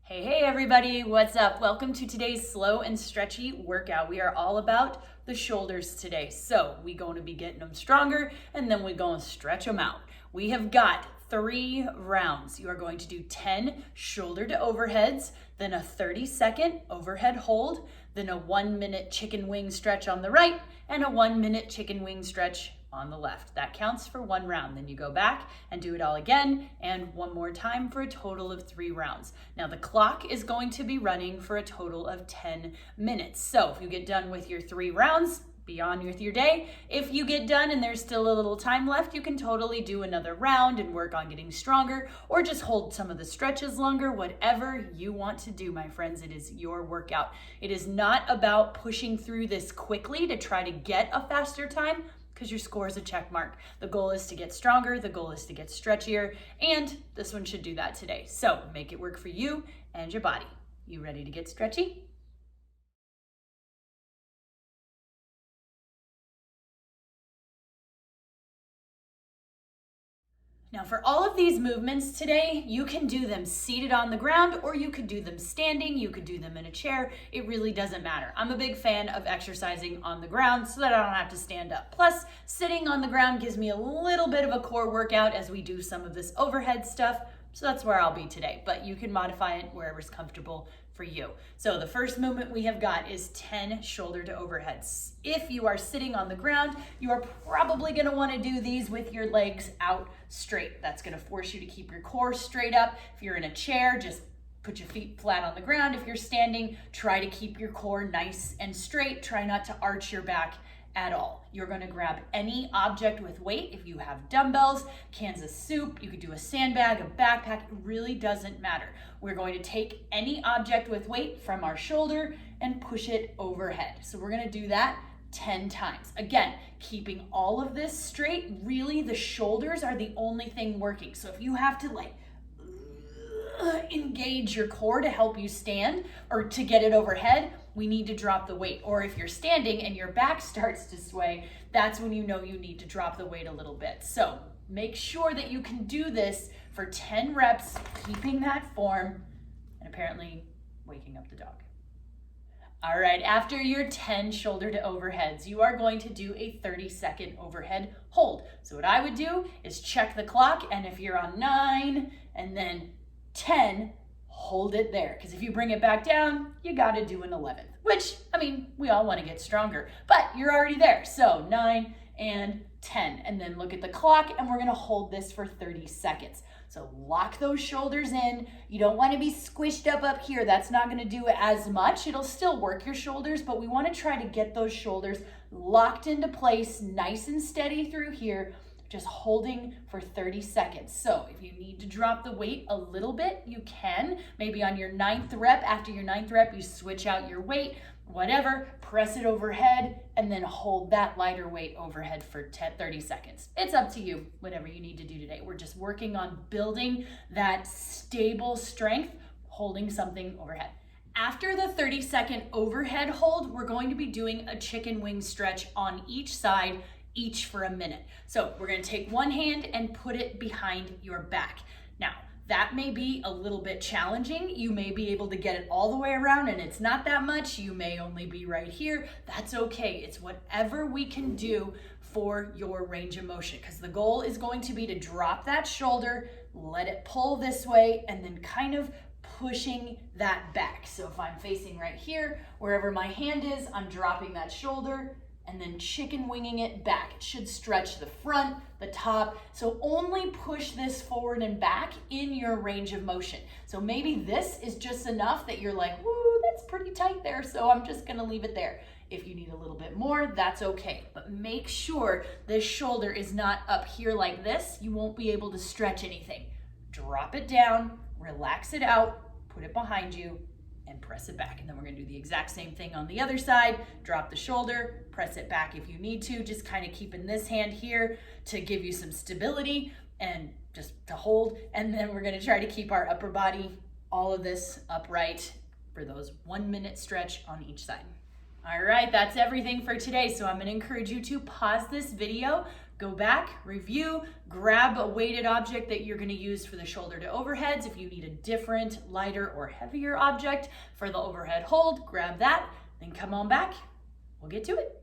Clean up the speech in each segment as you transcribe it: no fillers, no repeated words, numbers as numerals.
Hey everybody, what's up? Welcome to today's slow and stretchy workout. We are all about the shoulders today. So we're going to be getting them stronger and then we're going to stretch them out. We have got 3 rounds. You are going to do 10 shoulder to overheads, then a 30-second overhead hold, then a 1-minute chicken wing stretch on the right, and a 1-minute chicken wing stretch on the left. That counts for 1 round. Then you go back and do it all again and one more time for a total of 3 rounds. Now the clock is going to be running for a total of 10 minutes. So if you get done with your 3 rounds, be on with your day. If you get done and there's still a little time left, you can totally do another round and work on getting stronger or just hold some of the stretches longer. Whatever you want to do, my friends, it is your workout. It is not about pushing through this quickly to try to get a faster time, because your score is a check mark. The goal is to get stronger, the goal is to get stretchier, and this one should do that today. So make it work for you and your body. You ready to get stretchy? Now for all of these movements today, you can do them seated on the ground or you could do them standing, you could do them in a chair. It really doesn't matter. I'm a big fan of exercising on the ground so that I don't have to stand up. Plus, sitting on the ground gives me a little bit of a core workout as we do some of this overhead stuff. So that's where I'll be today, but you can modify it wherever's comfortable for you. So the first movement we have got is 10 shoulder to overheads. If you are sitting on the ground, you are probably gonna wanna do these with your legs out straight. That's gonna force you to keep your core straight up. If you're in a chair, just put your feet flat on the ground. If you're standing, try to keep your core nice and straight. Try not to arch your back at all. You're going to grab any object with weight. If you have dumbbells, cans of soup, you could do a sandbag, a backpack, it really doesn't matter. We're going to take any object with weight from our shoulder and push it overhead. So we're going to do that 10 times. Again, keeping all of this straight, really the shoulders are the only thing working. So if you have to engage your core to help you stand or to get it overhead, we need to drop the weight. Or if you're standing and your back starts to sway, that's when you know you need to drop the weight a little bit. So make sure that you can do this for 10 reps, keeping that form, and apparently waking up the dog. All right, after your 10 shoulder to overheads, you are going to do a 30-second overhead hold. So what I would do is check the clock, and if you're on 9 and then 10, hold it there. Because if you bring it back down, you got to do an 11th, which, I mean, we all want to get stronger, but you're already there. So 9 and 10, and then look at the clock, and we're going to hold this for 30 seconds. So lock those shoulders in. You don't want to be squished up here. That's not going to do as much. It'll still work your shoulders, but we want to try to get those shoulders locked into place, nice and steady through here, just holding for 30 seconds. So if you need to drop the weight a little bit, you can. Maybe on your 9th rep, after your 9th rep, you switch out your weight, whatever, press it overhead, and then hold that lighter weight overhead for 30 seconds. It's up to you, whatever you need to do today. We're just working on building that stable strength, holding something overhead. After the 30-second overhead hold, we're going to be doing a chicken wing stretch on each side, each for a minute. So we're going to take one hand and put it behind your back. Now, that may be a little bit challenging. You may be able to get it all the way around and it's not that much. You may only be right here. That's okay. It's whatever we can do for your range of motion, because the goal is going to be to drop that shoulder, let it pull this way, and then kind of pushing that back. So if I'm facing right here, wherever my hand is, I'm dropping that shoulder and then chicken winging it back. It should stretch the front, the top. So only push this forward and back in your range of motion. So maybe this is just enough that you're like, woo, that's pretty tight there, so I'm just gonna leave it there. If you need a little bit more, that's okay. But make sure this shoulder is not up here like this. You won't be able to stretch anything. Drop it down, relax it out, put it behind you, and press it back. And then we're gonna do the exact same thing on the other side. Drop the shoulder, press it back if you need to, just kind of keeping this hand here to give you some stability and just to hold. And then we're gonna try to keep our upper body, all of this upright for those 1 minute stretch on each side. All right, that's everything for today. So I'm gonna encourage you to pause this video, Go back, review, grab a weighted object that you're gonna use for the shoulder to overheads. If you need a different, lighter or heavier object for the overhead hold, grab that, then come on back. We'll get to it.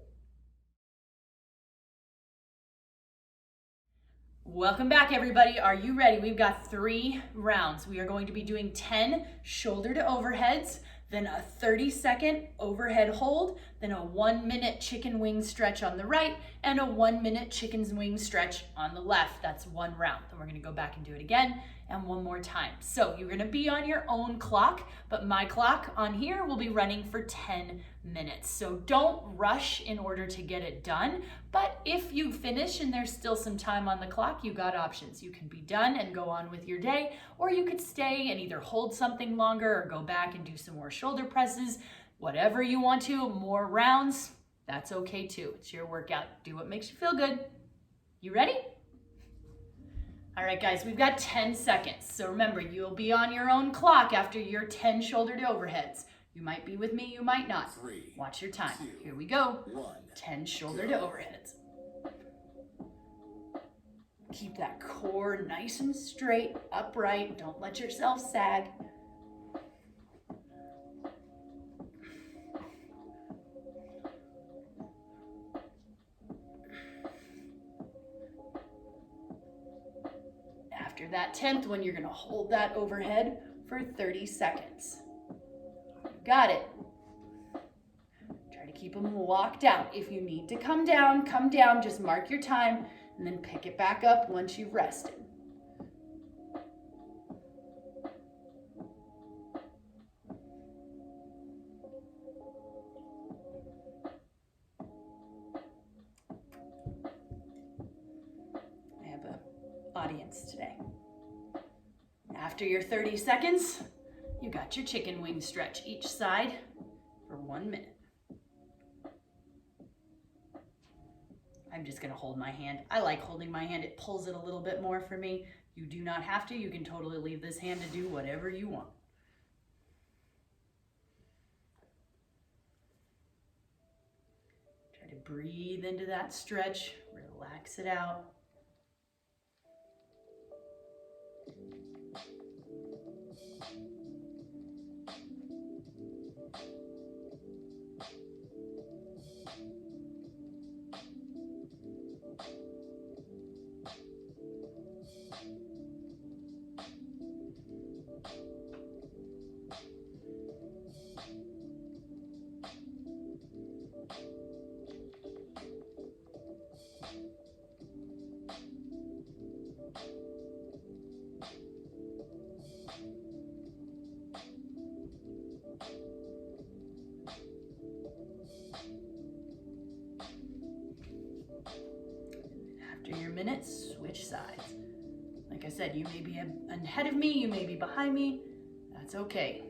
Welcome back, everybody. Are you ready? We've got 3 rounds. We are going to be doing 10 shoulder to overheads, then a 30-second overhead hold, then a 1-minute chicken wing stretch on the right, and a 1-minute chicken wing stretch on the left. That's 1 round. Then we're gonna go back and do it again, and 1 more time. So you're gonna be on your own clock, but my clock on here will be running for 10 minutes. So don't rush in order to get it done, but if you finish and there's still some time on the clock, you got options. You can be done and go on with your day, or you could stay and either hold something longer or go back and do some more shoulder presses. Whatever you want to, more rounds, that's okay too. It's your workout. Do what makes you feel good. You ready? All right, guys, we've got 10 seconds. So remember, you'll be on your own clock after your 10 shoulder to overheads. You might be with me, you might not. 3, Watch your time. 2, Here we go. 1, 10 shoulder to overheads. Keep that core nice and straight, upright. Don't let yourself sag. After that 10th one, you're gonna hold that overhead for 30 seconds. Got it. Try to keep them locked out. If you need to come down, just mark your time and then pick it back up once you've rested. I have an audience today. After your 30 seconds, you got your chicken wing stretch each side for 1 minute. I'm just gonna hold my hand. I like holding my hand. It pulls it a little bit more for me. You do not have to. You can totally leave this hand to do whatever you want. Try to breathe into that stretch. Relax it out. After your minute, switch sides. Like I said, you may be ahead of me, you may be behind me. That's okay.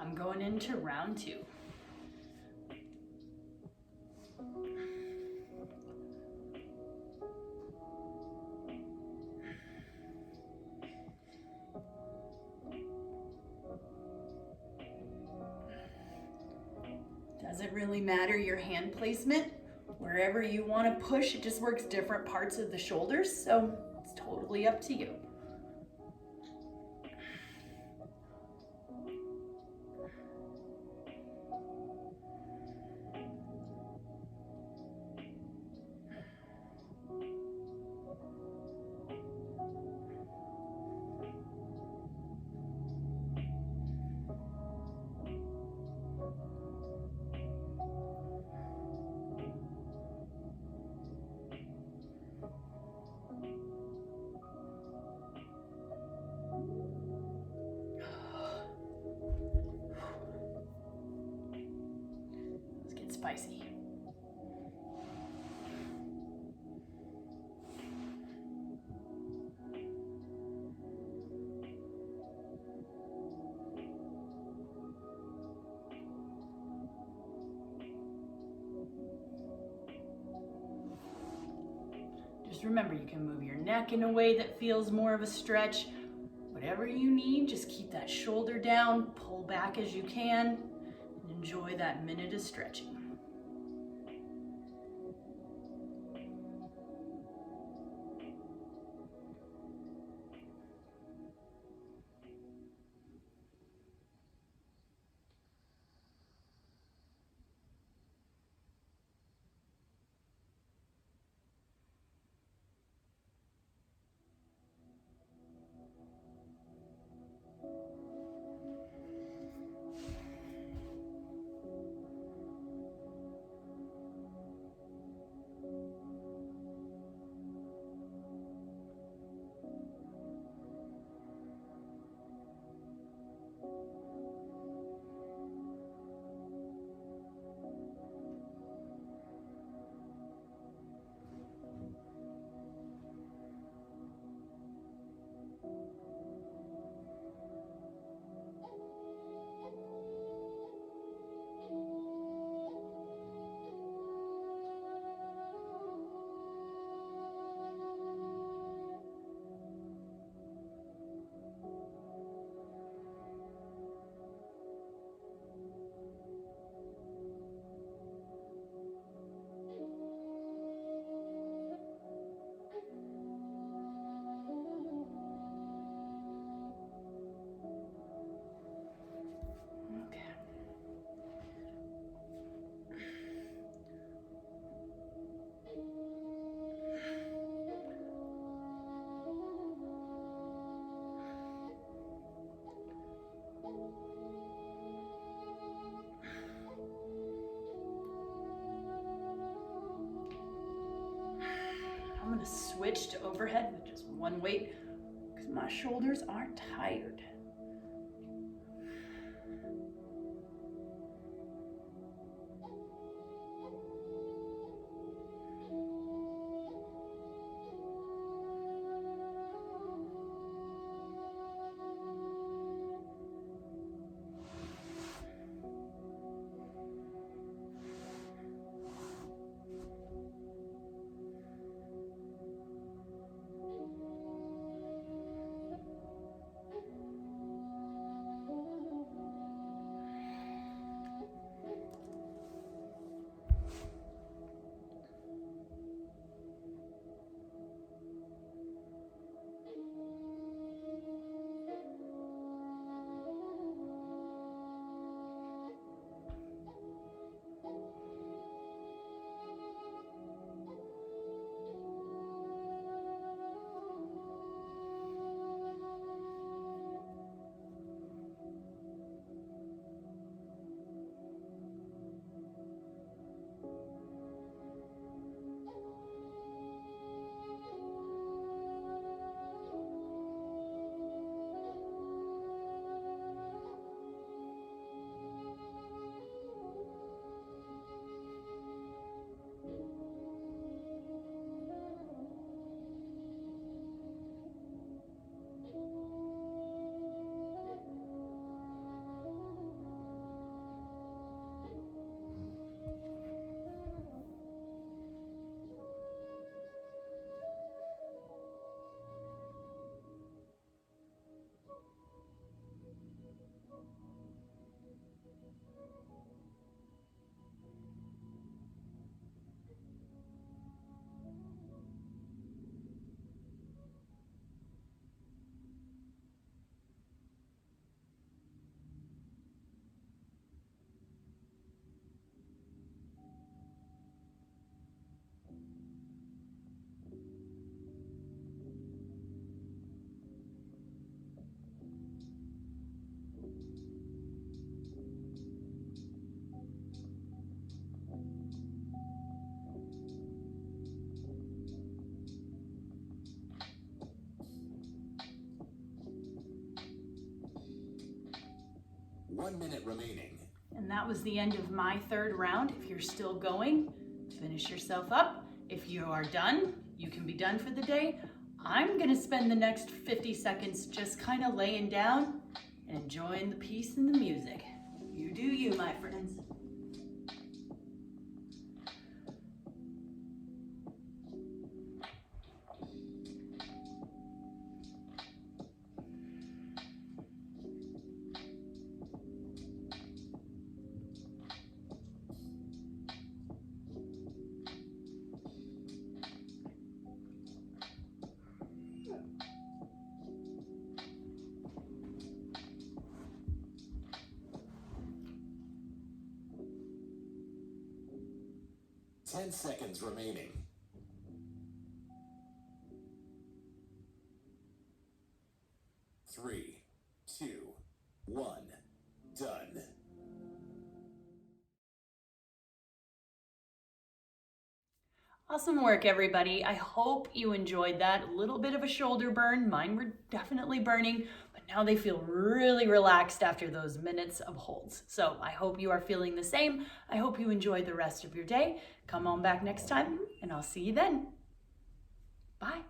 I'm going into round 2. Doesn't really matter your hand placement. Wherever you want to push, it just works different parts of the shoulders, so it's totally up to you. spicy. Just remember, you can move your neck in a way that feels more of a stretch. Whatever you need, just keep that shoulder down, pull back as you can, and enjoy that minute of stretching. I'm gonna switch to overhead with just one weight because my shoulders aren't tired. One minute remaining. And And that was the end of my third round. If you're still going, finish yourself up. If you are done, you can be done for the day. I'm gonna spend the next 50 seconds just kind of laying down and enjoying the peace and the music. You do you, my friends. Ten seconds remaining. 3, 2, 1, done. Awesome work, everybody. I hope you enjoyed that. A little bit of a shoulder burn. Mine were definitely burning, but now they feel really relaxed after those minutes of holds. So I hope you are feeling the same. I hope you enjoy the rest of your day. Come on back next time, and I'll see you then. Bye.